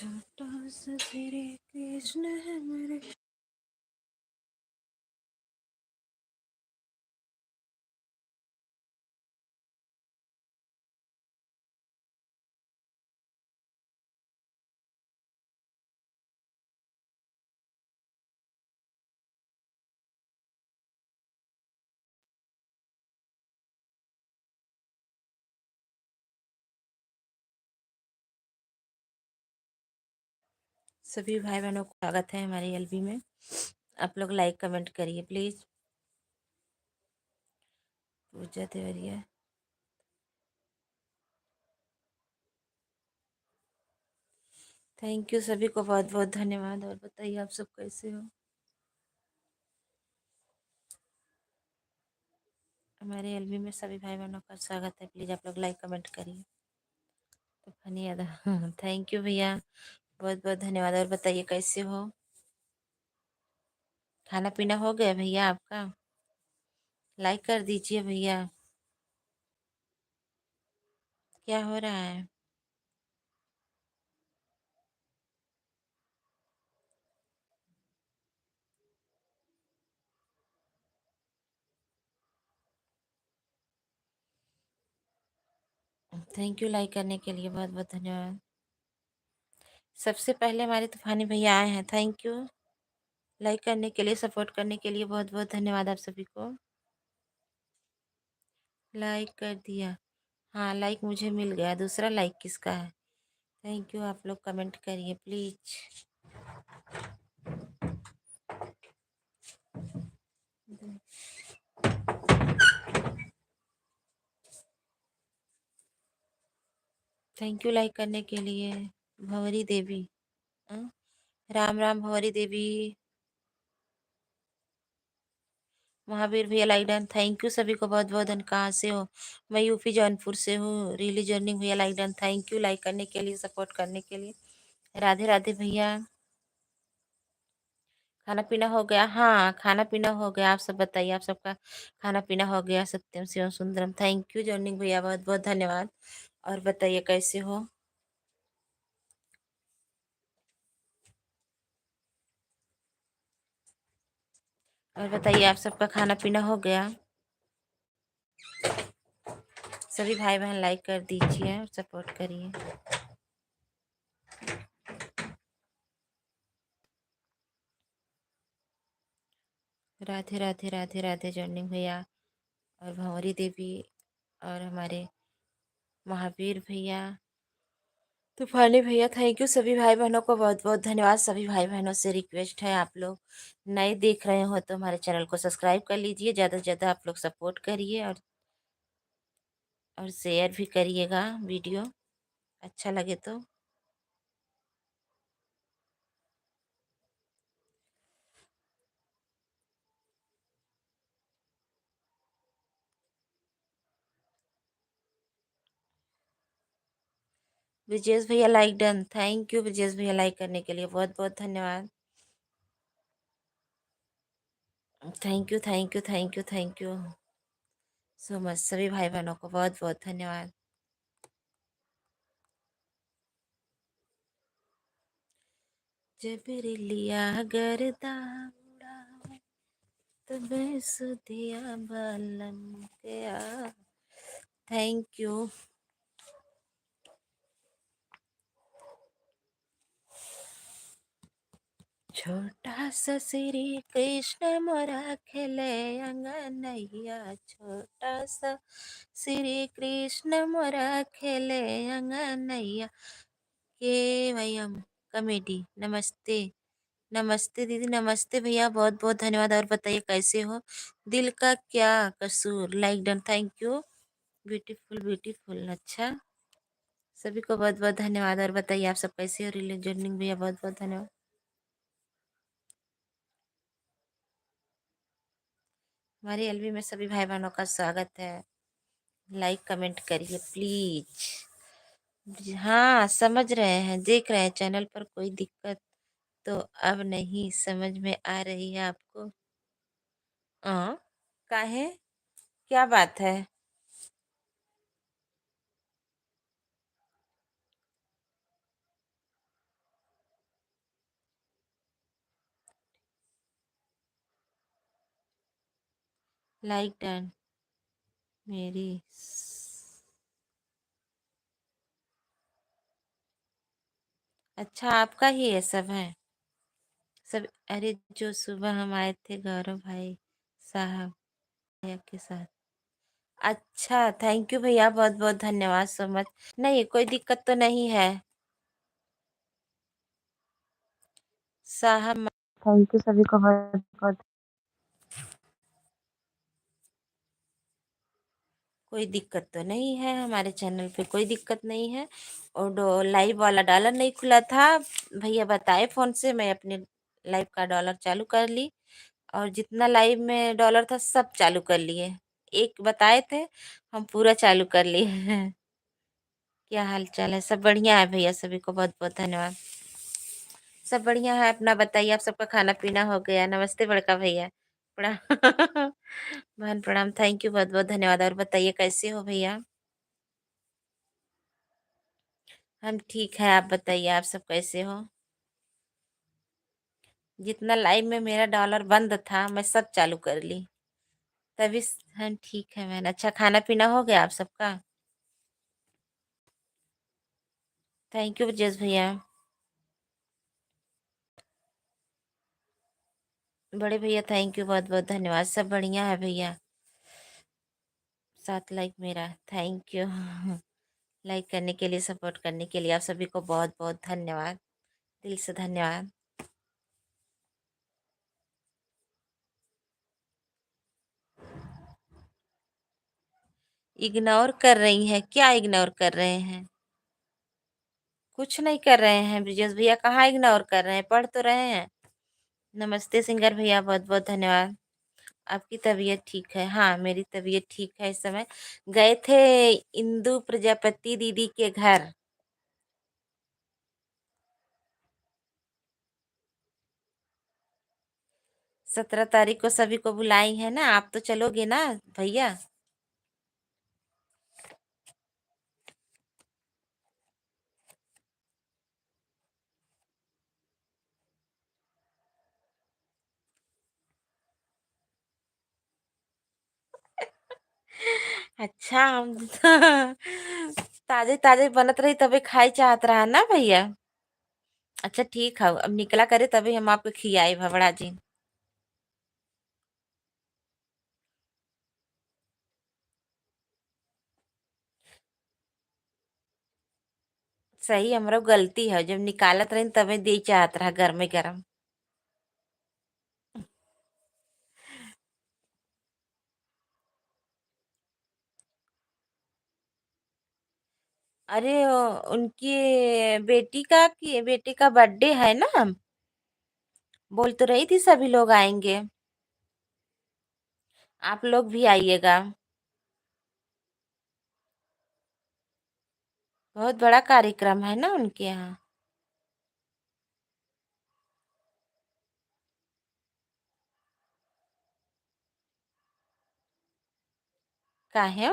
छोटा सा तेरे कृष्ण है मेरे। सभी भाई बहनों को स्वागत है हमारी एलबी में। आप लोग लाइक कमेंट करिए please. Pooja Deoria, thank you, सभी को बहुत बहुत धन्यवाद। और बताइए आप सब कैसे हो। हमारे एलबी में सभी भाई बहनों का स्वागत है। प्लीज आप लोग लाइक कमेंट करिए। तो फनी अदा थैंक यू भैया, बहुत बहुत धन्यवाद। और बताइए कैसे हो। खाना पीना हो गया भैया आपका। लाइक कर दीजिए भैया। क्या हो रहा है। थैंक यू लाइक करने के लिए, बहुत बहुत धन्यवाद। सबसे पहले हमारे तूफानी भैया आए हैं, थैंक यू लाइक करने के लिए, सपोर्ट करने के लिए बहुत बहुत धन्यवाद आप सभी को। लाइक कर दिया। हाँ लाइक मुझे मिल गया। दूसरा लाइक किसका है। Thank you. आप लोग कमेंट करिए प्लीज। थैंक यू लाइक करने के लिए। भंवरी देवी, हाँ? राम राम भंवरी देवी। महावीर भैया लाइक डन, थैंक यू सभी को बहुत बहुत धन्यवाद। कहाँ से हो। मैं यूपी जौनपुर से हूँ। रियली जर्निंग भैया like done, thank you like करने के लिए, सपोर्ट करने के लिए। राधे राधे भैया। खाना पीना हो गया। हाँ खाना पीना हो गया। आप सब बताइए, आप सबका खाना पीना हो गया। सत्यम शिवम सुंदरम, थैंक यू जर्निंग भैया, बहुत बहुत धन्यवाद। और बताइए कैसे हो। और बताइए आप सबका खाना पीना हो गया। सभी भाई बहन लाइक कर दीजिए और सपोर्ट करिए। राधे राधे राधे राधे जर्निंग भैया और भंवरी देवी और हमारे महावीर भैया, तूफानी भैया, थैंक यू। सभी भाई बहनों को बहुत बहुत धन्यवाद। सभी भाई बहनों से रिक्वेस्ट है, आप लोग नए देख रहे हो तो हमारे चैनल को सब्सक्राइब कर लीजिए। ज़्यादा से ज़्यादा आप लोग सपोर्ट करिए और शेयर भी करिएगा वीडियो अच्छा लगे तो। विजेश भैया like done, thank you Vijesh भैया लाइक करने के लिए, बहुत बहुत धन्यवाद। Thank you thank you thank you thank you so much. सभी भाई बहनों को बहुत बहुत धन्यवाद। जब लिया गर्दा उड़ा तब सुधिया बालम गया, थैंक यू। छोटा सा श्री कृष्ण मोरा खेले अंगनैया, छोटा सा श्री कृष्ण मोरा खेले अंगनैया। के वयम कमेटी, नमस्ते। नमस्ते दीदी, नमस्ते भैया, बहुत बहुत धन्यवाद। और बताइए कैसे हो। दिल का क्या कसूर, like done, thank you. Beautiful beautiful, अच्छा। सभी को बहुत बहुत धन्यवाद। और बताइए आप सब कैसे हो। रिलीजनिंग भैया बहुत बहुत धन्यवाद। हमारी एलबी में सभी भाई बहनों का स्वागत है। लाइक कमेंट करिए प्लीज। हाँ समझ रहे हैं, देख रहे हैं चैनल पर। कोई दिक्कत तो अब नहीं समझ में आ रही है आपको। हाँ काहे, क्या बात है। लाइक डन मेरी अच्छा आपका ही ये सब है सब। अरे जो सुबह हम आए थे गौरव भाई साहब भैया के साथ। अच्छा थैंक यू भैया बहुत बहुत धन्यवाद सो मच। नहीं कोई दिक्कत तो नहीं है साहब। थैंक यू सभी को बहुत बहुत। कोई दिक्कत तो नहीं है हमारे चैनल पे कोई दिक्कत नहीं है। और लाइव वाला डॉलर नहीं खुला था भैया बताए फोन से मैं अपने लाइव का डॉलर चालू कर ली। और जितना लाइव में डॉलर था सब चालू कर लिए। एक बताए थे हम पूरा चालू कर लिए हैं। क्या हाल चाल है सब बढ़िया है भैया सभी को बहुत बहुत धन्यवाद। सब बढ़िया है अपना बताइए आप सबका खाना पीना हो गया। नमस्ते बड़का भैया प्रणाम बहन प्रणाम थैंक यू बहुत बहुत धन्यवाद। और बताइए कैसे हो भैया। हम ठीक है आप बताइए आप सब कैसे हो। जितना लाइव में मेरा डॉलर बंद था मैं सब चालू कर ली तभी हम ठीक है मैंने। अच्छा खाना पीना हो गया आप सबका। थैंक यू जस भैया। बड़े भैया थैंक यू बहुत बहुत धन्यवाद सब बढ़िया है भैया। 7 लाइक मेरा थैंक यू लाइक करने के लिए सपोर्ट करने के लिए आप सभी को बहुत बहुत धन्यवाद दिल से धन्यवाद। इग्नोर कर रही हैं क्या इग्नोर कर रहे हैं। कुछ नहीं कर रहे हैं ब्रिजेश भैया कहाँ इग्नोर कर रहे हैं पढ़ तो रहे हैं। नमस्ते सिंगर भैया बहुत बहुत धन्यवाद। आपकी तबीयत ठीक है हाँ मेरी तबीयत ठीक है इस समय। गए थे इंदु प्रजापति दीदी के घर। 17 तारीख को सभी को बुलाई है ना आप तो चलोगे ना भैया। अच्छा हम ताजे ताजे बनत रही तभी खाई चाहत रहा ना भैया। अच्छा ठीक है अब निकला करे तभी हम आपको खियाए भवड़ा जी। सही हमरो गलती है जब निकालत रही तभी दे चाहत रहा गर्मे गरम। अरे उनकी बेटी का बर्थडे है ना। बोल तो रही थी सभी लोग आएंगे। आप लोग भी आइएगा। बहुत बड़ा कार्यक्रम है ना उनके यहाँ। काहे।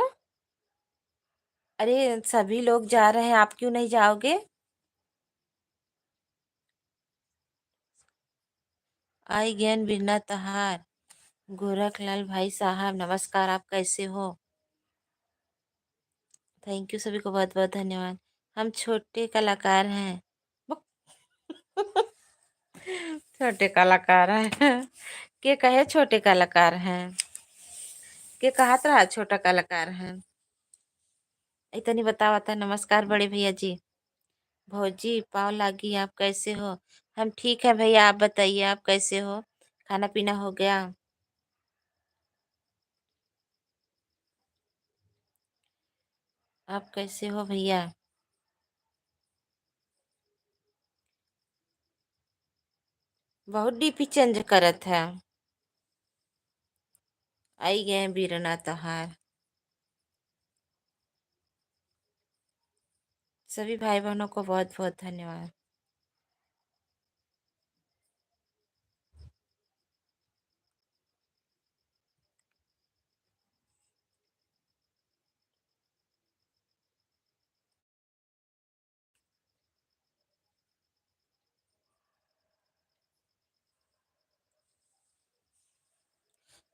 अरे सभी लोग जा रहे हैं आप क्यों नहीं जाओगे। आई ज्ञान बिरना तहार गोरखलाल भाई साहब नमस्कार आप कैसे हो। थैंक यू सभी को बहुत बहुत धन्यवाद। हम छोटे कलाकार हैं बुक। छोटे कलाकार हैं के कहे छोटे कलाकार हैं के कहा रहा छोटा कलाकार हैं। इतनी बताता नमस्कार बड़े भैया जी। भौजी पाव लागी आप कैसे हो। हम ठीक है भैया आप बताइए आप कैसे हो। खाना पीना हो गया। आप कैसे हो भैया। बहुत डीपी चेंज करत है। आई गए बीरना तहार। सभी भाई बहनों को बहुत बहुत धन्यवाद।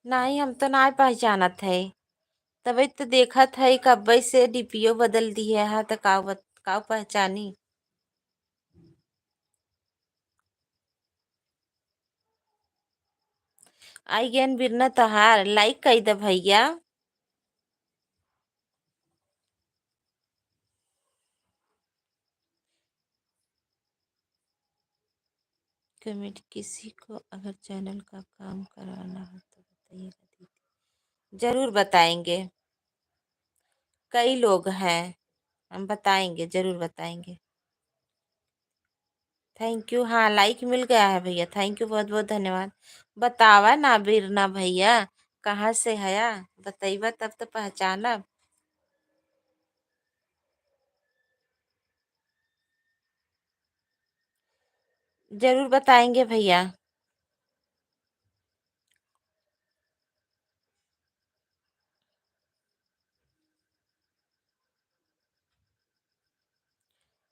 नहीं, हम तो ना पहचानत है। तभी तो देखत है कब से डीपीओ बदल दिया है तो काव पहचानी। आई गेन बिरना तहार लाइक कई दे भैया। कमेंट किसी को अगर चैनल का काम कराना हो तो बताइएगा दीदी। जरूर बताएंगे। कई लोग हैं। हम बताएंगे, जरूर बताएंगे। Thank you. हाँ, लाइक मिल गया है भैया, थैंक यू, बहुत बहुत धन्यवाद। बतावा ना बिरना भैया, कहाँ से हया? बताइबा तब तो पहचानब। जरूर बताएंगे भैया।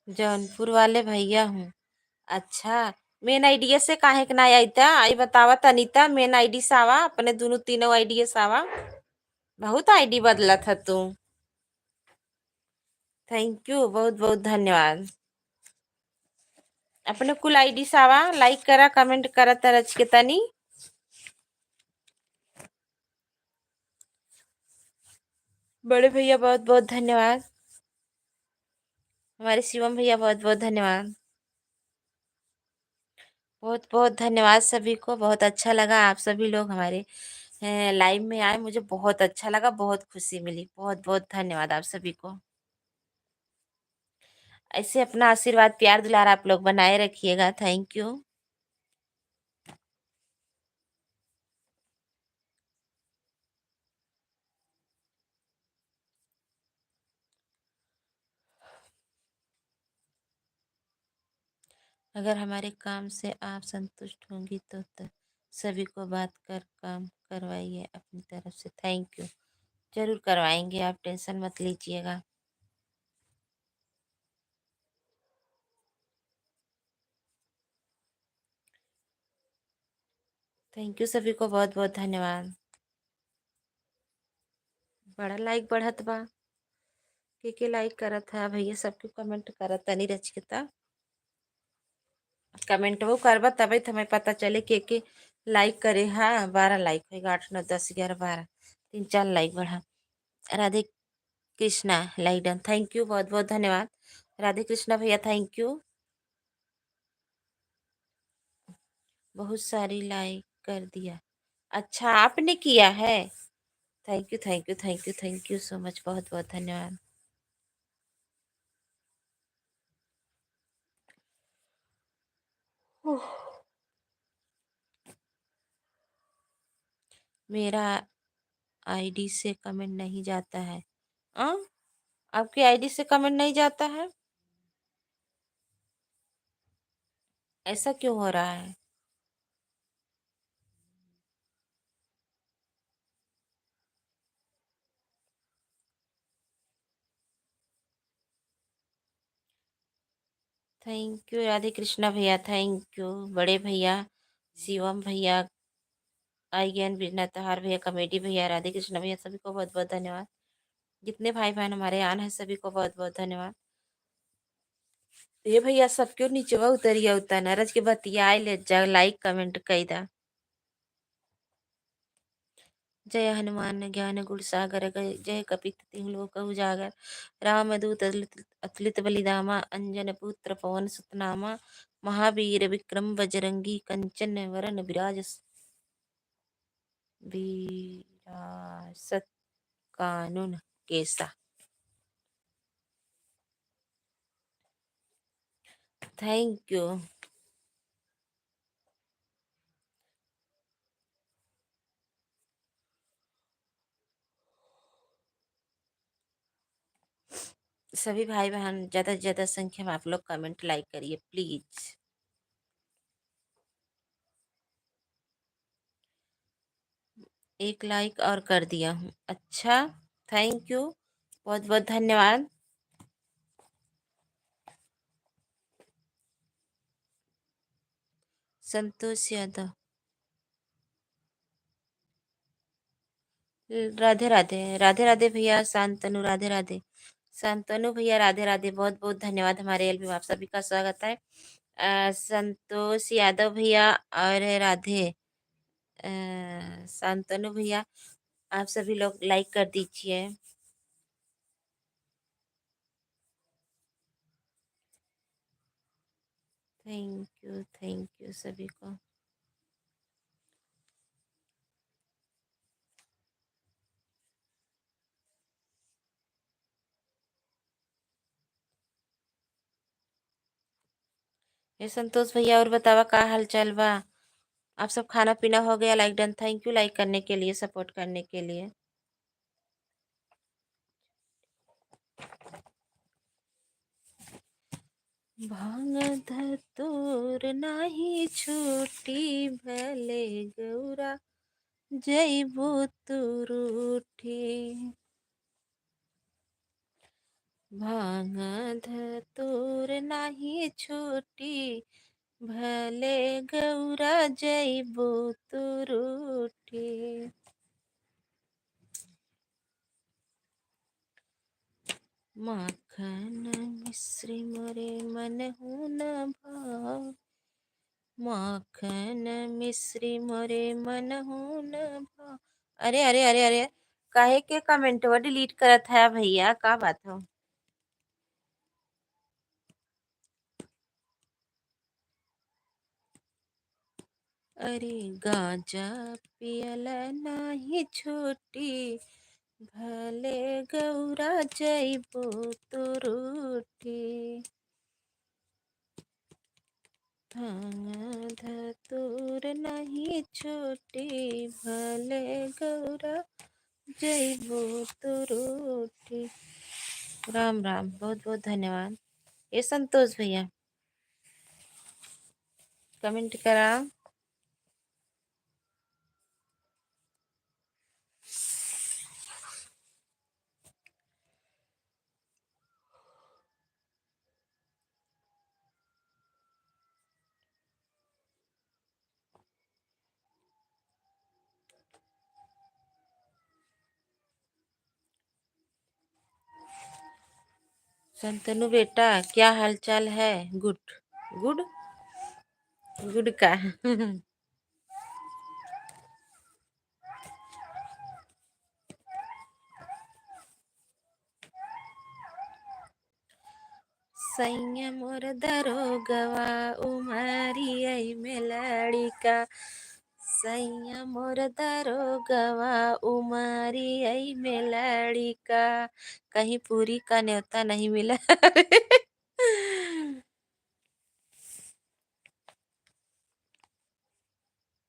जौनपुर वाले भैया हूँ। अच्छा। मेन आईडी से काहे के ना आई था? आई बतावा तनीता, मेन आईडी से आवा, अपने दोनों तीनों आईडी से आवा। बहुत आईडी बदला था तू। थैंक यू, बहुत बहुत धन्यवाद। अपने कुल आईडी से आवा, लाइक करा, कमेंट करा तरच के तनी। बड़े भैया बहुत बहुत धन्यवाद। हमारे शिवम भैया बहुत बहुत धन्यवाद। बहुत बहुत धन्यवाद सभी को, बहुत अच्छा लगा आप सभी लोग हमारे लाइव में आए, मुझे बहुत अच्छा लगा, बहुत खुशी मिली। बहुत बहुत धन्यवाद आप सभी को। ऐसे अपना आशीर्वाद प्यार दुलार आप लोग बनाए रखिएगा। Thank you. अगर हमारे काम से आप संतुष्ट होंगी तो सभी को बात कर काम करवाइए अपनी तरफ से। Thank you. जरूर करवाएंगे, आप टेंशन मत लीजिएगा। थैंक यू सभी को, बहुत बहुत धन्यवाद। बड़ा लाइक बढ़त बा। के लाइक करत है भैया, सबके कमेंट करत तनी रचकिता। कमेंट वो करबा तभी तो हमें पता चले के लाइक करे। हाँ, 12 लाइक होगा, 8 9 10 11 12, 3 4 लाइक बढ़ा। Radhe Krishna like done, thank you, बहुत बहुत धन्यवाद। राधे कृष्णा भैया, थैंक यू। बहुत सारी लाइक कर दिया। अच्छा, आपने किया है? Thank you thank you thank you thank you so much, बहुत बहुत धन्यवाद। उह, मेरा आईडी से कमेंट नहीं जाता है। आ? आपकी आईडी से कमेंट नहीं जाता है? ऐसा क्यों हो रहा है? थैंक यू राधे कृष्णा भैया, थैंक यू। बड़े भैया शिवम भैया, आई ज्ञान बिरना तहार भैया, कमेटी भैया, राधे कृष्णा भैया, सभी को बहुत बहुत धन्यवाद। जितने भाई बहन हमारे आन है सभी को बहुत बहुत धन्यवाद। ये भैया सबके नीचे उतरिया उतर नरज के बतियाए ले जा, लाइक कमेंट कई दा। जय हनुमान ज्ञान गुण सागर, जय कपित तिहुँ कहु जागर। रामदूत अतुलित बलिदामा, अंजन पुत्र पवन सुतनामा। महावीर विक्रम बजरंगी, कंचन वरन विरासत कानून केसा। Thank you. सभी भाई बहन ज्यादा से ज्यादा संख्या में आप लोग कमेंट लाइक करिए प्लीज। एक लाइक और कर दिया हूँ। अच्छा, थैंक यू, बहुत बहुत धन्यवाद। संतोष यादव। राधे राधे, राधे राधे भैया शांतनु, राधे राधे शांतनु भैया, राधे राधे, बहुत बहुत धन्यवाद। हमारे एल्बम में आप सभी का स्वागत है। संतोष यादव भैया और राधे, शांतनु भैया, आप सभी लोग लाइक कर दीजिए। थैंक यू सभी को। ये संतोष भैया, और बतावा का हाल चाल बा? आप सब खाना पीना हो गया? Like done, thank you like करने के लिए, सपोर्ट करने के लिए। भांग धतूर नाही छूटी, भले गौरा जैबू तू रूठी। भांग धतूर नाही छूटी, भले गौरा जैबू तू रूठी। माखन मिश्री मोरे मन हुन भाव, माखन मिश्री मोरे मन हुन भाव। अरे अरे अरे अरे, काहे के कमेंटवा डिलीट करत है भैया, का बात हो? अरे गांजा पियल नाही छूटी, भले गौरा जैबो तो रूठी। भांग धतूर नहीं छूटी, भले गौरा जैबो तो रूठी। राम राम, बहुत बहुत धन्यवाद। ये संतोष भैया कमेंट करा। संतनु बेटा, क्या हालचाल है? गुड गुड गुड का। सैया मोर दरोगवा, उमारी आई में लड़िका। सैया मोर दरोगवा, उमारी आई में लड़िका। कहीं पूरी का न्योता नहीं मिला।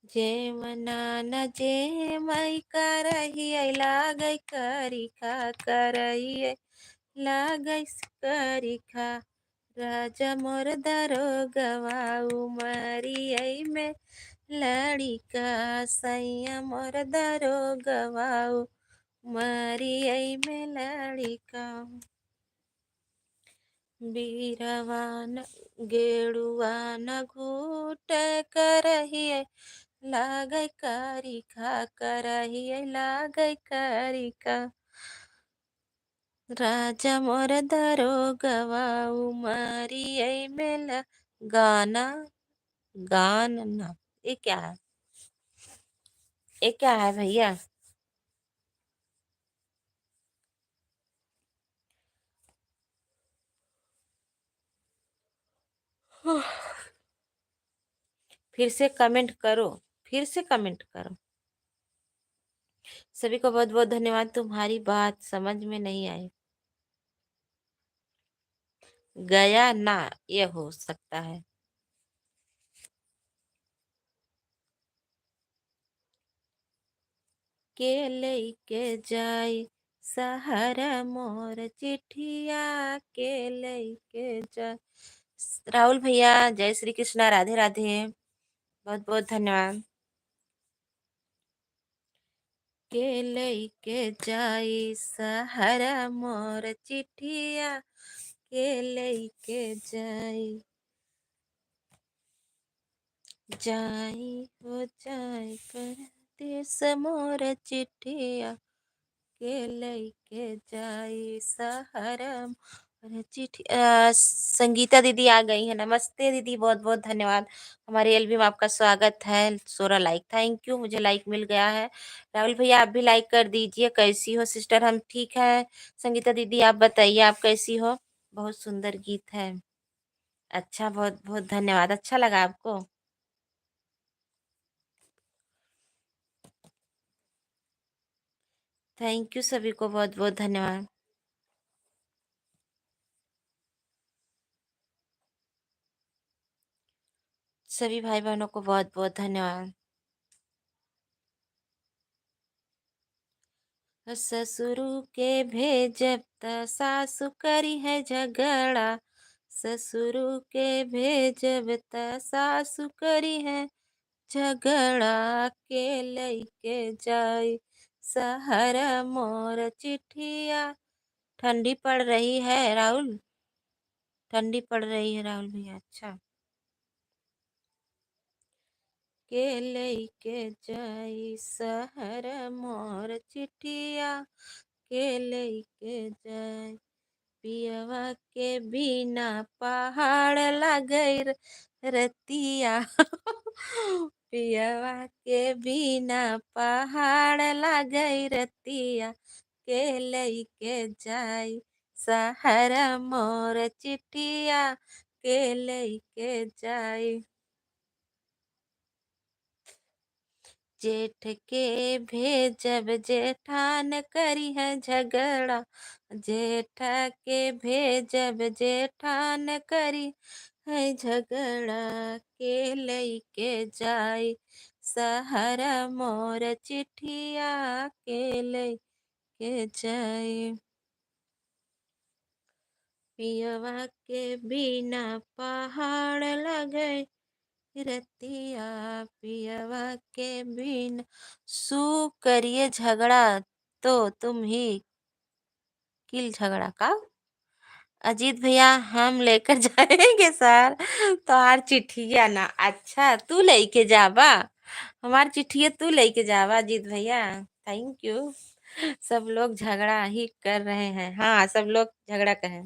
जे मना न जे मई करही, लागै करी खा करही, लागै करी खा। राजा मोर दरोगवा, उमरी आई में लड़िका। सैया मोर दरोगवा, उमरी आई में लड़िका। बीरवान गेड़ुआन घूट करहिए, लागै करी खा करहिए, लागै करी खा। राजा मोर दरोगवा, उमरी आई मेला। गाना गाना, ये क्या है? ये क्या है भैया? फिर से कमेंट करो, फिर से कमेंट करो। सभी को बहुत बहुत धन्यवाद। तुम्हारी बात समझ में नहीं आई। गया ना, ये हो सकता है। के लेके जाई सहारा मोर चिट्ठिया, के लेके जाए। राहुल भैया, जय श्री कृष्णा, राधे राधे, बहुत बहुत धन्यवाद। के लेके जाई सहारा मोर चिट्ठिया, के लेके जाई। जाई हो जाई परदेस मोर चिट्ठिया। के लेके जाई सहरम और चिट्ठी संगीता दीदी आ गई है। नमस्ते दीदी, बहुत बहुत धन्यवाद। हमारे एलबी में आपका स्वागत है। 16 लाइक, थैंक यू, मुझे लाइक मिल गया है। राहुल भैया आप भी लाइक कर दीजिए। कैसी हो सिस्टर? हम ठीक है। संगीता दीदी आप बताइए, आप कैसी हो? बहुत सुंदर गीत है। अच्छा, बहुत बहुत धन्यवाद। अच्छा लगा आपको? थैंक यू, सभी को बहुत बहुत धन्यवाद। सभी भाई बहनों को बहुत बहुत धन्यवाद। ससुरु के भेजब त सासु करी है झगड़ा। ससुरु के भेजब त सासु करी है झगड़ा। के लइके जाई सहरा मोर चिट्ठिया। ठंडी पड़ रही है राहुल, ठंडी पड़ रही है राहुल भैया। अच्छा, के लेके जाई सहर मोर चिट्ठिया। के लेके जाई पियवा के बिना पहाड़ लगैर रतिया। पियवा के बिना पहाड़ लगै रतिया। के लेके जाई सहर मोर चिट्ठिया। के लेके जाई जेठ के भेजब जेठान करी है झगड़ा। जेठ के भेजब जेठान करी है झगड़ा। के लेके जाई सहरा मोर चिट्ठिया। के लेके जाई पियवा के बिना पहाड़ लगे रतिया। पियवा के बिन सू करिए झगड़ा तो तुम ही किल झगड़ा का। अजीत भैया हम लेकर जाएंगे सर तो हर चिट्ठिया ना। अच्छा, तू लेके जावा हमार चिट्ठिया, तू लेके जावा अजीत भैया। Thank you. सब लोग झगड़ा ही कर रहे हैं। हाँ, सब लोग झगड़ा कहें।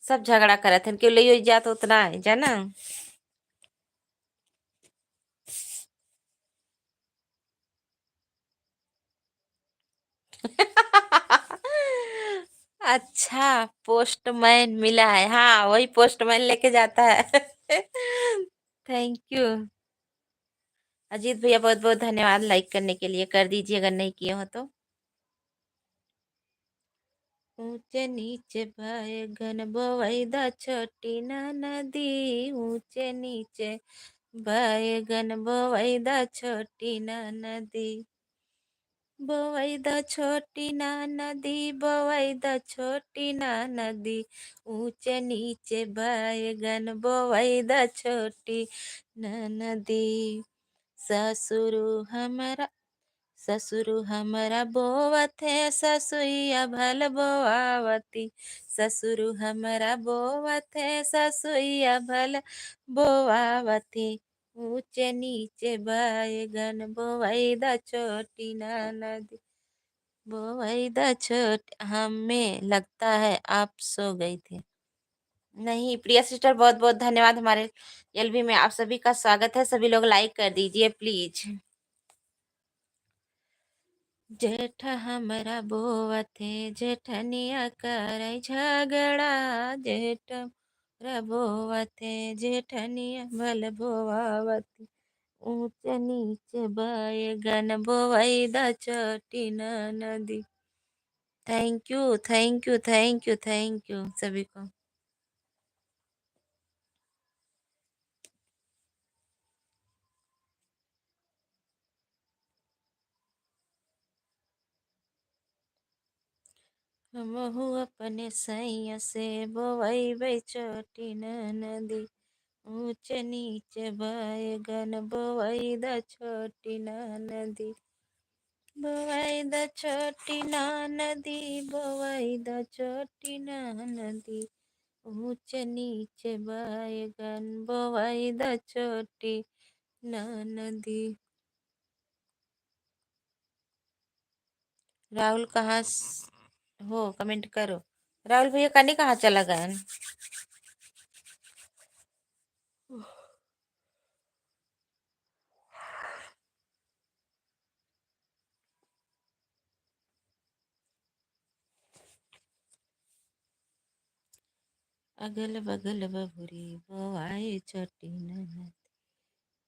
सब झगड़ा करत हन, क्यों ले जात उतना है जाना। अच्छा, पोस्टमैन मिला है। हाँ, वही पोस्टमैन लेके जाता है। थैंक यू अजीत भैया, बहुत बहुत धन्यवाद लाइक करने के लिए। कर दीजिए अगर नहीं किए हो तो। ऊंचे नीचे बैगन बोवैदा छोटी ना नदी। ऊंचे नीचे बैगन बोवैदा छोटी ना नदी। बोवैदा छोटी ना नदी, बोवैदा छोटी ना नदी। ऊंचे नीचे बैगन बोवैदा छोटी ना नदी। ससुरु हमरा ससुरु हमरा बोवत है ससुइया भल बोआवती। ससुरु हमरा बोवत है ससुइया भल बोआवती। ऊंचे नीचे बैगन बोवैदा छोटी ना नदी। बोवैदा छोट हमें लगता है आप सो गई थी। नहीं, प्रिया सिस्टर बहुत बहुत धन्यवाद। हमारे एलबी में आप सभी का स्वागत है। सभी लोग लाइक कर दीजिए प्लीज। जेठ हमरा बोवत है जेठनिया करे झगड़ा। जेठ हमरा बोवत है जेठनिया भल बोआवती। ऊंचे नीचे बैगन बोवैदा छोटी ना नदी। Thank you, thank you, thank you, thank you सभी को। हमहू अपने सैया से बोवैबै छोटी ना नदी। ऊंचे नीचे बैगन बोवैदा छोटी ना नदी। बोवैदा छोटी ना नदी, बोवैदा छोटी ना नदी। ऊंचे नीचे बैगन बोवैदा छोटी नदी। राहुल कहाँ हो, कमेंट करो। राहुल भैया कने कहाँ चला गया? अगल बगल बबुरी बोआए चटी ननद,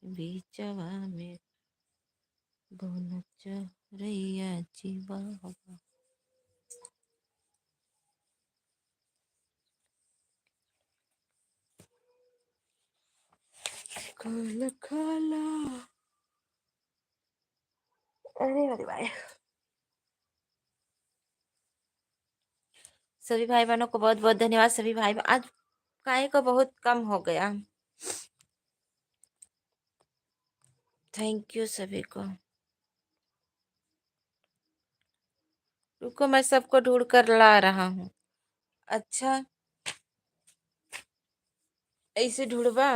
बीचवा में बोन चरैया जीवा। खाला खाला। अरे अरे भाई, सभी भाई बहनों को बहुत बहुत धन्यवाद। सभी भाई आज काय को बहुत कम हो गया। थैंक यू सभी को। रुको मैं सबको ढूंढ कर ला रहा हूँ। अच्छा, ऐसे ढूंढवा।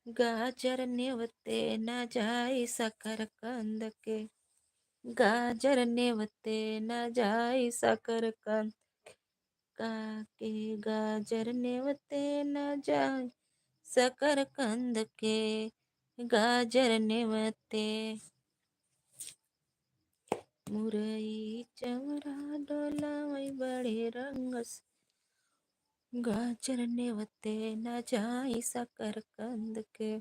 गाजर नेवते न जाई शकरकंद के, गाजर नेवते न जाई शकरकंद के, गाजर नेवते न जाई शकरकंद के, गाजर नेवते। मुरई चवरा डोलावई बड़े रंग से, गाजर नेवते न जाई शकरकंद के।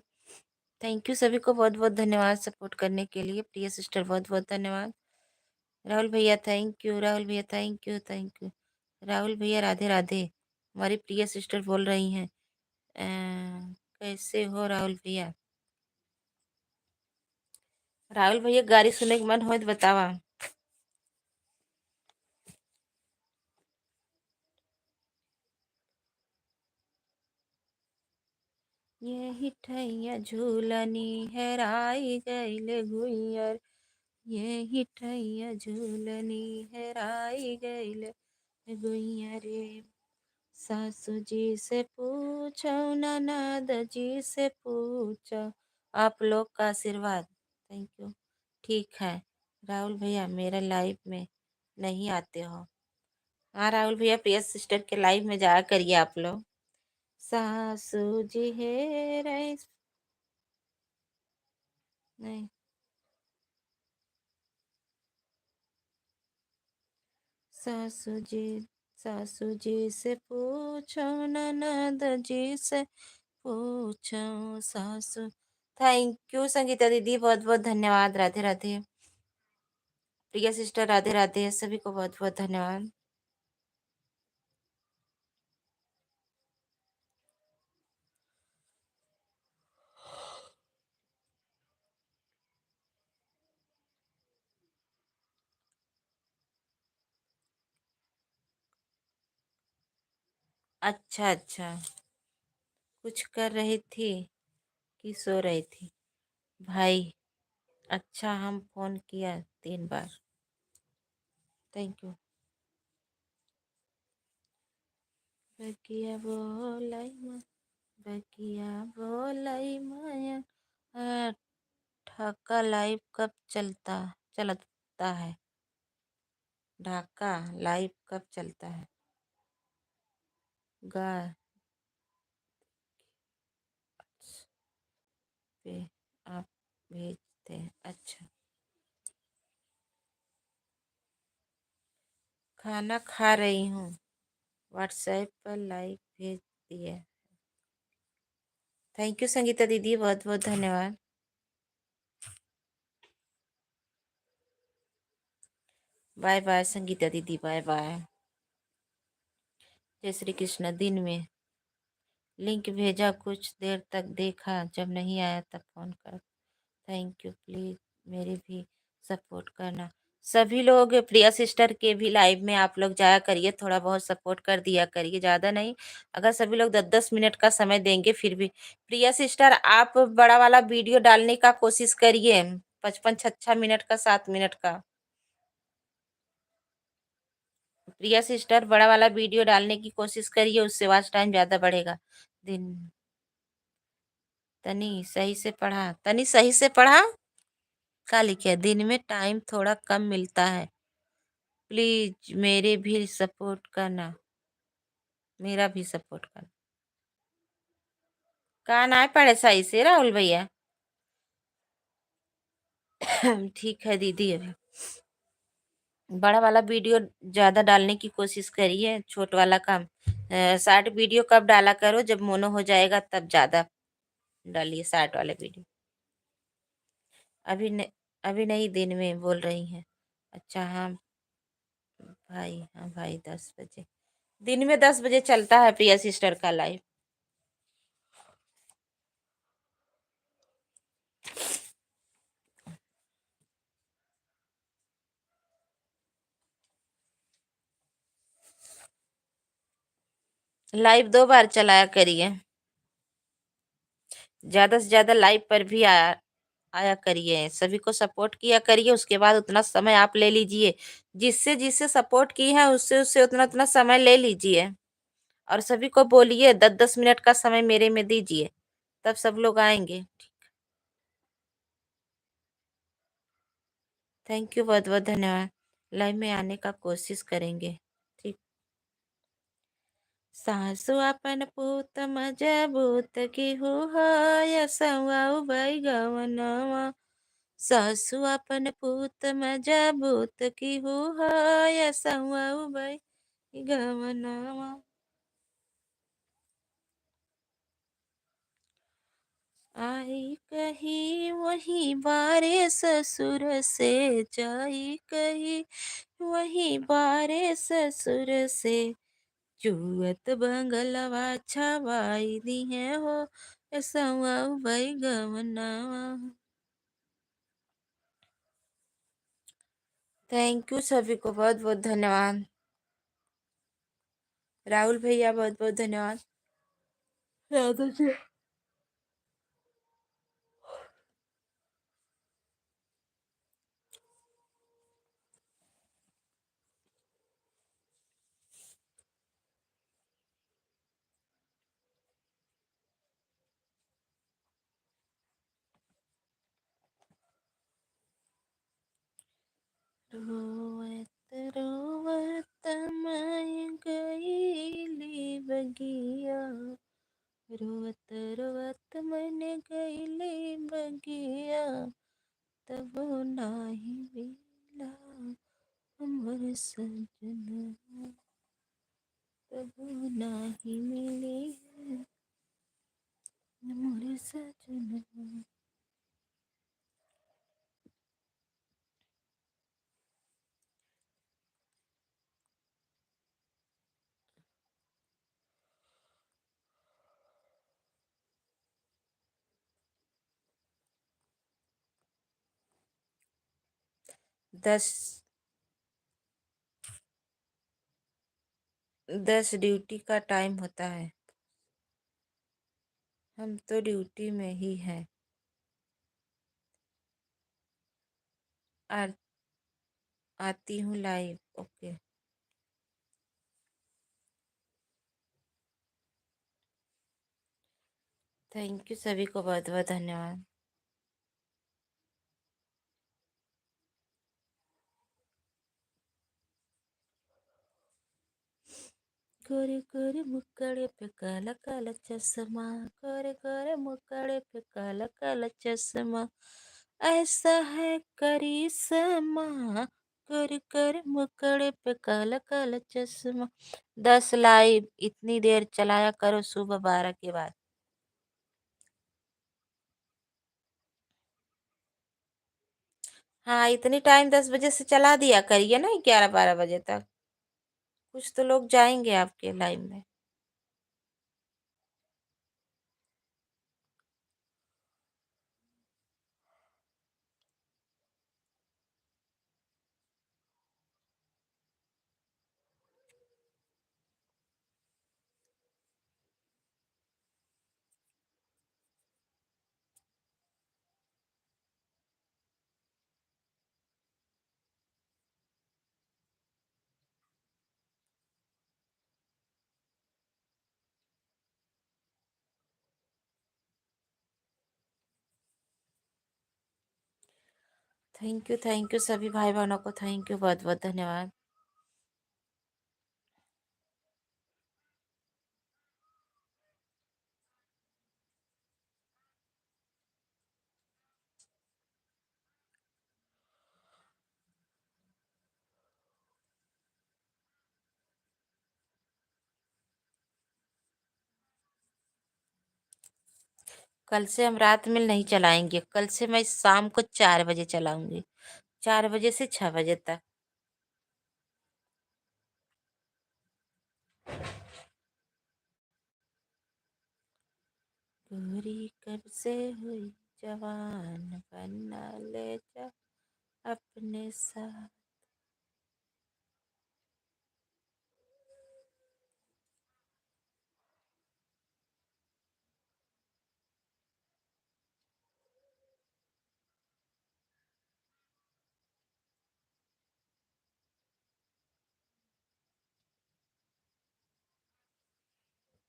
थैंक यू सभी को बहुत बहुत धन्यवाद सपोर्ट करने के लिए। प्रिय सिस्टर बहुत बहुत धन्यवाद। राहुल भैया थैंक यू, राहुल भैया thank you thank you. Rahul भैया राधे राधे। हमारी प्रिय सिस्टर बोल रही हैं कैसे हो राहुल भैया? राहुल भैया गाड़ी सुनने के मन हो तो बतावा। ये हिठैया झूलनी हेराई गईले गुइयर, ये हिठैया झूलनी हेराई गईले गुइया रे। सासू जी से पूछो, ननद जी से पूछो, आप लोग का आशीर्वाद। Thank you. ठीक है राहुल भैया, मेरा लाइव में नहीं आते हो। हाँ राहुल भैया, प्रिय सिस्टर के लाइव में जाया करिए आप लोग। सासू जी है नहीं, सासू जी, सासू जी से पूछो, ननद जी से पूछो, सासू। थैंक यू संगीता दीदी, बहुत बहुत धन्यवाद। राधे राधे। प्रिया सिस्टर राधे राधे। सभी को बहुत बहुत धन्यवाद। अच्छा अच्छा, कुछ कर रही थी कि सो रही थी भाई? अच्छा, हम फोन किया 3 बार। Thank you. बकिया बोलाई माँ, बकिया बोलाई माया। ढाका लाइव कब चलता है? ढाका लाइव कब चलता है? गा पे आप भेजते हैं? अच्छा, खाना खा रही हूँ, व्हाट्सएप पर लाइव भेज दिया। थैंक यू संगीता दीदी, बहुत बहुत धन्यवाद। बाय बाय संगीता दीदी, बाय बाय। जय श्री कृष्ण। दिन में लिंक भेजा, कुछ देर तक देखा, जब नहीं आया तब फोन कर। थैंक यू, प्लीज मेरी भी सपोर्ट करना। सभी लोग प्रिया सिस्टर के भी लाइव में आप लोग जाया करिए, थोड़ा बहुत सपोर्ट कर दिया करिए, ज़्यादा नहीं। अगर सभी लोग 10-10 मिनट का समय देंगे फिर भी। प्रिया सिस्टर आप बड़ा वाला वीडियो डालने का कोशिश करिए, 55-56 मिनट का, 7 मिनट का। प्रिया सिस्टर बड़ा वाला वीडियो डालने की कोशिश करिए, उससे वॉच टाइम ज्यादा बढ़ेगा। दिन तनी सही से पढ़ा। क्या लिखे? दिन में टाइम थोड़ा कम मिलता है, प्लीज मेरे भी सपोर्ट करना, मेरा भी सपोर्ट करना। कहा ना पढ़े सही से राहुल भैया। ठीक है दीदी, अभी बड़ा वाला वीडियो ज्यादा डालने की कोशिश करिए, छोट वाला कम। शॉर्ट वीडियो कब डाला करो, जब मोनो हो जाएगा तब ज्यादा डालिए शॉर्ट वाले वीडियो। अभी अभी नहीं, दिन में बोल रही हैं? अच्छा हाँ भाई, हाँ भाई 10 बजे, दिन में 10 बजे चलता है प्रिया सिस्टर का लाइव। लाइव 2 बार चलाया करिए, ज्यादा से ज्यादा लाइव पर भी आया करिए, सभी को सपोर्ट किया करिए। उसके बाद उतना समय आप ले लीजिए, जिससे जिससे सपोर्ट की है उससे उससे उतना उतना समय ले लीजिए, और सभी को बोलिए 10-10 मिनट का समय मेरे में दीजिए, तब सब लोग आएंगे। थैंक यू, बहुत बहुत धन्यवाद। लाइव में आने का कोशिश करेंगे। ठीक। सासु अपन पूत मजबूत की हो, सवाऊ भाई गवनवा। सासु अपन पूत मजबूत की हो, सवाऊ भाई गवनवा। आई कही वही बारे ससुर से, जाई कही वही बारे ससुर से। चुअत बंगलवा छवाई दी है हो, सवाऊ भाई गवनवा। थैंक यू, सभी को बहुत बहुत धन्यवाद। राहुल भैया बहुत बहुत धन्यवाद। राधा जी। 'रोवत मैं गईली बगिया, रोवत रोवत मन गईली बगिया, तब नाही मिला हमर सजना, तब नाही मिली हमर सजना। 10 ड्यूटी का टाइम होता है। हम तो ड्यूटी में ही हैं। आ, आती हूँ लाइव। ओके। थैंक यू, सभी को बहुत बहुत धन्यवाद। गोरे गोरे मुकड़े पे काला काला चश्मा, गोरे गोरे मुकड़े पे काला काला चश्मा, ऐसा है करिश्मा, गोरे गोरे मुकड़े पे काला काला चश्मा। 10 लाइव इतनी देर चलाया करो सुबह 12 के बाद। हाँ, इतनी टाइम 10 बजे से चला दिया करिए ना, 11-12 बजे तक। कुछ तो लोग जाएंगे आपके लाइव में। थैंक यू सभी भाई बहनों को, थैंक यू, बहुत बहुत धन्यवाद। कल से हम रात में नहीं चलाएंगे, कल से मैं शाम को 4 बजे चलाऊंगी, 4 बजे से 6 बजे तक। गोरी कब से हुई जवान, बना ले जा अपने साथ।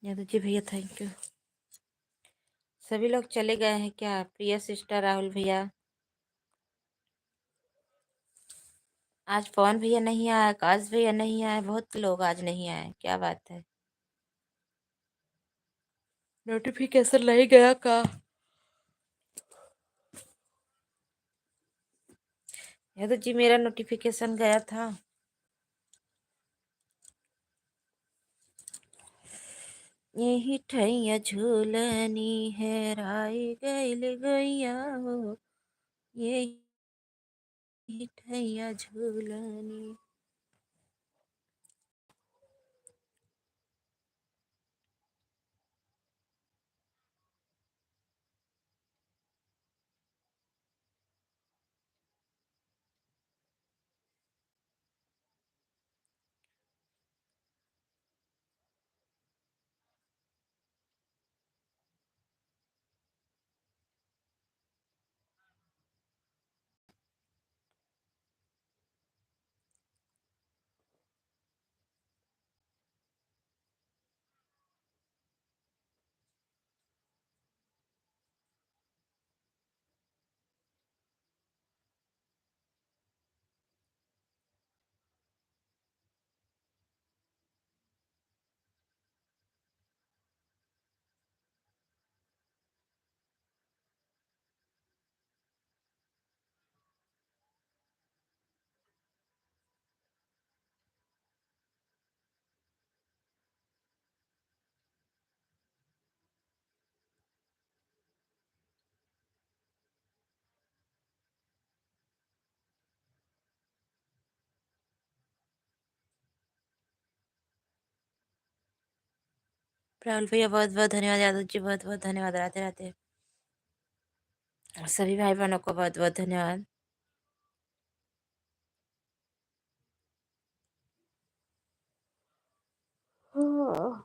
यादव जी भैया थैंक यू। सभी लोग चले गए हैं क्या? प्रिया सिस्टर, राहुल भैया, आज पवन भैया नहीं आया, आकाश भैया नहीं आए, बहुत लोग आज नहीं आए, क्या बात है? नोटिफिकेशन नहीं गया का? यादव जी मेरा नोटिफिकेशन गया था। यही ठैया झूलनी हेराई गइल गैया हो, यही ठैया झूलनी। राहुल भैया बहुत बहुत धन्यवाद, यादव जी बहुत बहुत धन्यवाद, राधे राधे। सभी भाई बहनों को बहुत बहुत धन्यवाद। हाँ।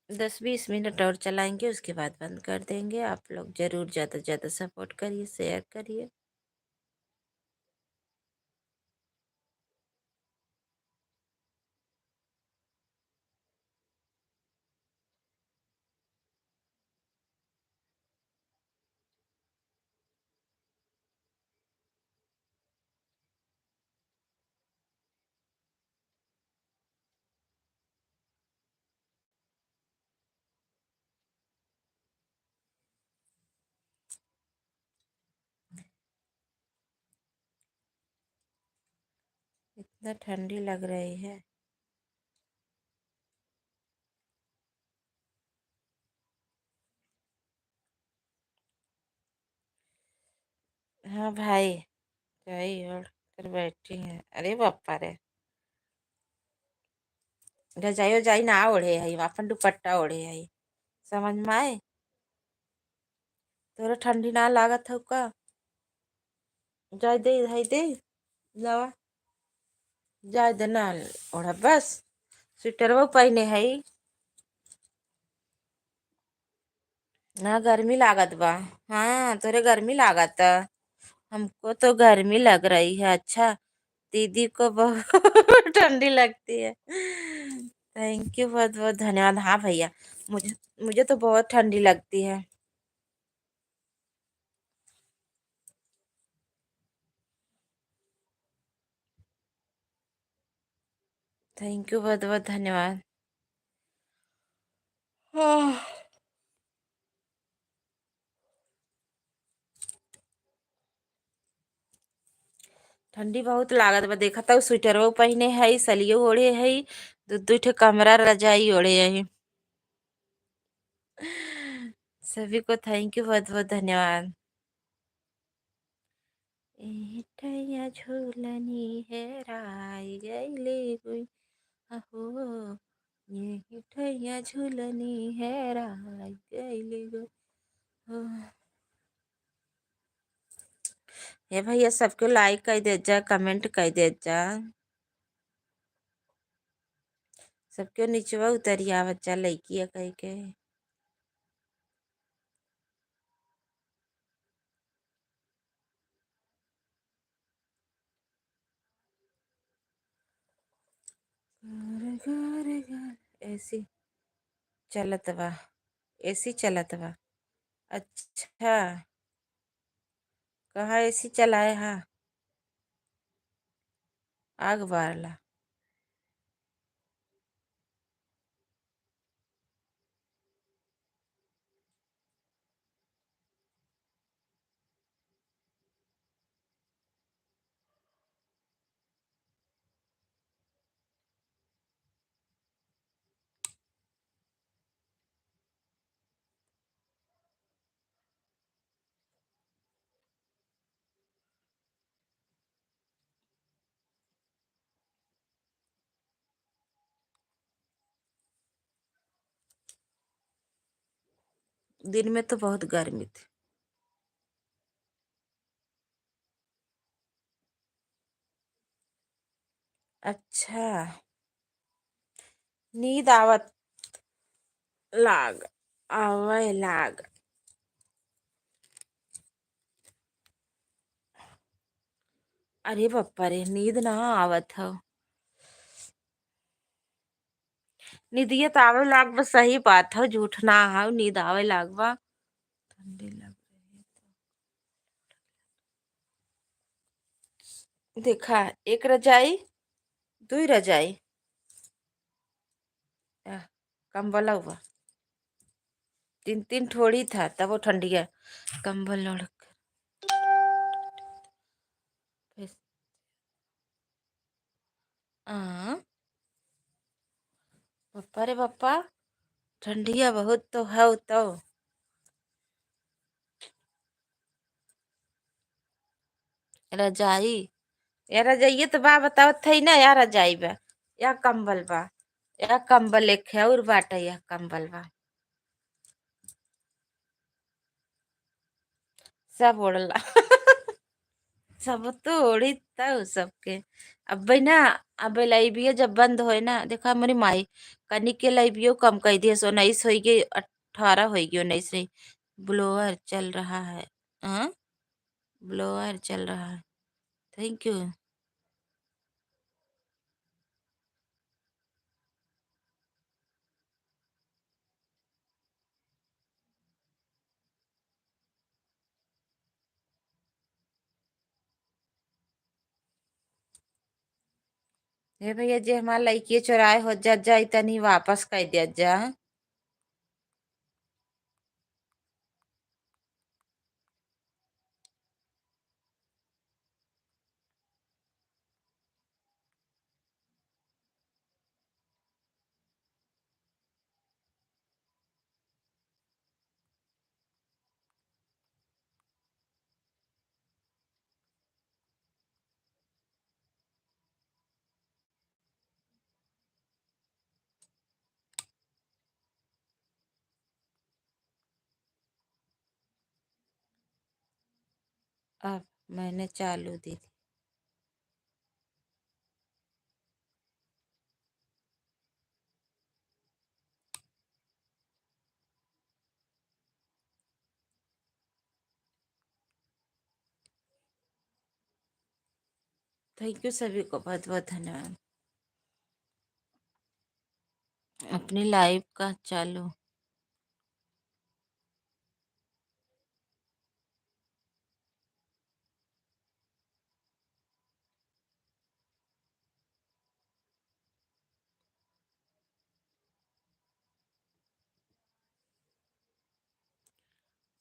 10-20 मिनट और चलाएंगे, उसके बाद बंद कर देंगे। आप लोग जरूर ज़्यादा से ज़्यादा सपोर्ट करिए, शेयर करिए। इतना ठंडी लग रही है। हाँ भाई, भाई और कर बैठी है, अरे बापा रे। रजाई वजाई ना ओढ़े है, अपन दुपट्टा ओढ़े है, समझ में आए? तोरा ठंडी ना लागत है का? जाय दे, धाई दे, लावा, जाय दे ना ओढ़ा बस। स्वेटर वो पहने है, ना गर्मी लागत बा। हाँ तोरे गर्मी लागत है, हमको तो गर्मी लग रही है। अच्छा दीदी को बहुत ठंडी लगती है। थैंक यू, बहुत बहुत धन्यवाद। हाँ भैया, मुझे मुझे तो बहुत ठंडी लगती है। थैंक यू, बहुत बहुत धन्यवाद। आह, ठंडी बहुत लागत बा। देखा था स्वेटरो पहने है, सलियो ओढ़े है, दू दू ठे कमरा रजाई ओढ़े है। सभी को थैंक यू, बहुत बहुत धन्यवाद। एठैया झूलनी हेराई गईले गुई, अहो ये ठैया झूलनी हेराई गईले गुई। हे भैया, सबके लाइक कर दे जा, कमेंट कर दे जा। सबके नीचवा उतरिया बच्चा लड़किया कह के। ऐसी चलत बा, ऐसी चलत बा। अच्छा, कहाँ ऐसी चलाए? हाँ, आग बारला। दिन में तो बहुत गर्मी थी। अच्छा, नींद आवत लाग, आवे लाग। अरे बप्पा रे, नींद ना आवत हो। नींदिया तो आवे लाग बस, सही बात हो, झूठ ना हो, नींद आवे लाग बा। ठंडी लग रही है तो। देखा, एक रजाई, दुई रजाई, कंबल हुआ, तीन तीन ठोड़ी था, तब वो ठंडी है। कंबल ओढ़ कर फिर- आ, पप्पा रे पप्पा, ठंडिया बहुत तो है तो। रजाई, या रजाइए तो बा बताओ थे ना, या रजाई बा या कंबल बा, या कंबल एक है और बाटा, या कंबल बा। सब ओढ़ला। सब तो ओढ़ी था सबके। अब भाई ना, अब लाइबियो जब बंद होए ना, देखा मेरी माई कनिक के लाइबियो कम कर दिए, सो 19 हो गई, 18 हो गई, 19 नहीं। ब्लोअर चल रहा है। हाँ, ब्लोअर चल रहा है। Thank you. हे भैया, जे हमारा लड़की चोराए हो जा जाए, तनी वापस कर दिया जा। अब मैंने चालू दी थी। थैंक यू सभी को बहुत बहुत धन्यवाद। अपनी लाइव का चालू।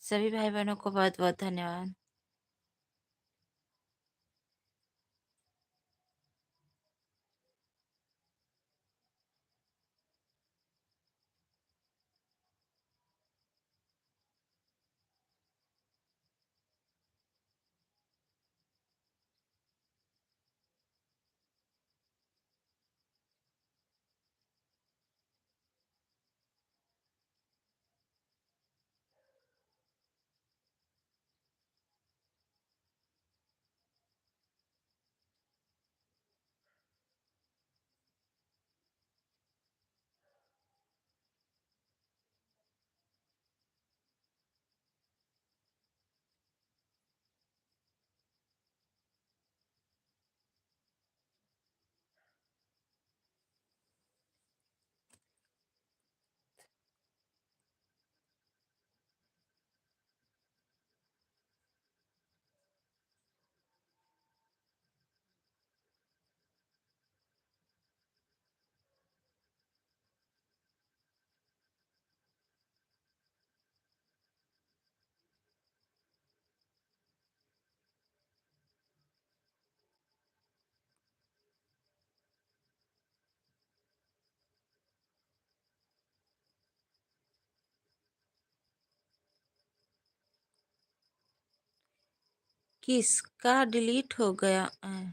सभी भाई बहनों को बहुत बहुत धन्यवाद। किसका डिलीट हो गया है?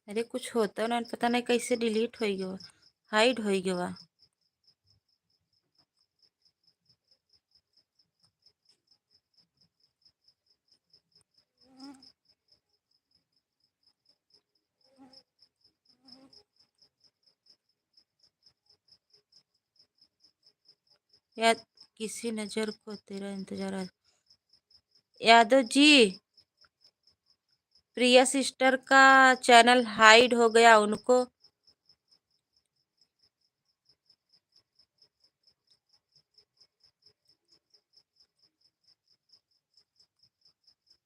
अरे कुछ होता ना, पता नहीं कैसे डिलीट हो गया, हाइड हो गया। या किसी नजर को तेरा इंतजार है। यादव जी, प्रिया सिस्टर का चैनल हाइड हो गया, उनको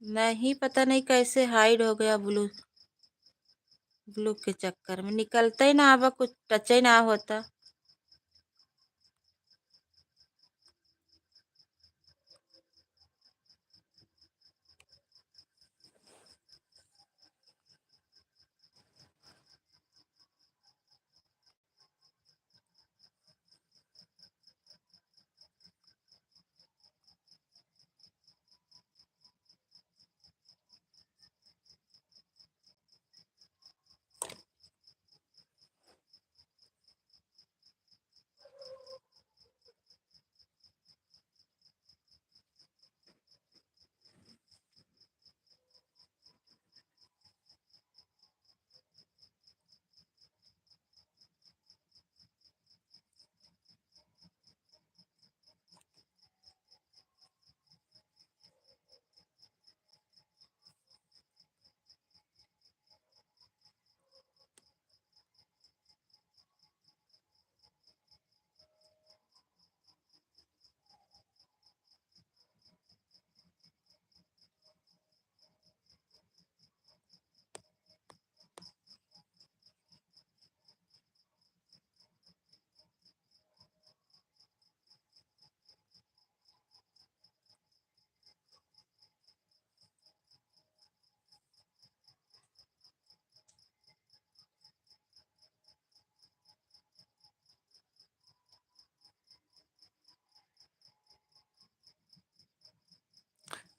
नहीं पता नहीं कैसे हाइड हो गया। ब्लू ब्लू के चक्कर में निकलता ही ना, अब कुछ टच ही ना होता।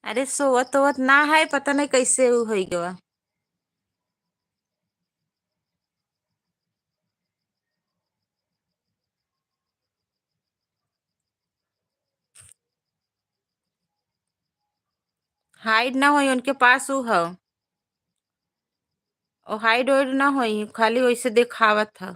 अरे सोवत ओवत ना है, पता नहीं कैसे हो गया। हाइड ना होई उनके पास ऊ ह। और हाइड वाइड ना होई, खाली वैसे दिखावत ह।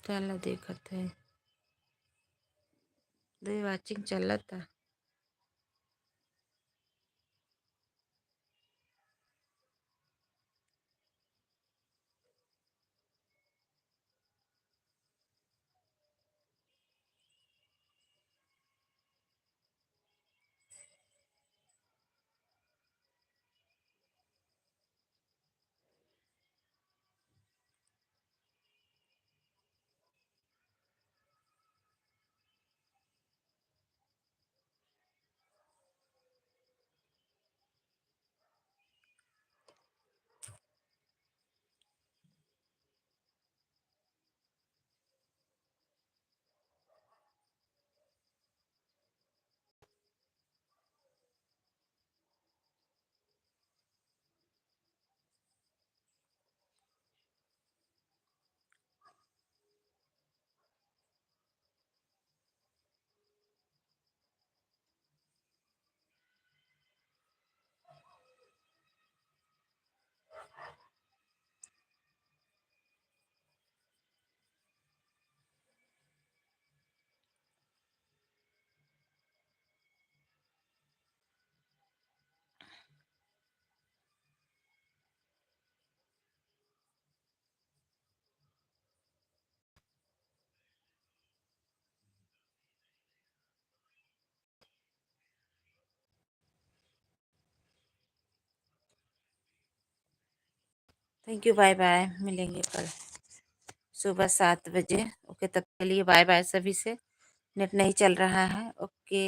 चलो देखत है। दे वाचिंग चलता। थैंक यू, बाय बाय, मिलेंगे कल सुबह 7 बजे। ओके, तब के लिए बाय बाय सभी से। नेट नहीं चल रहा है। ओके।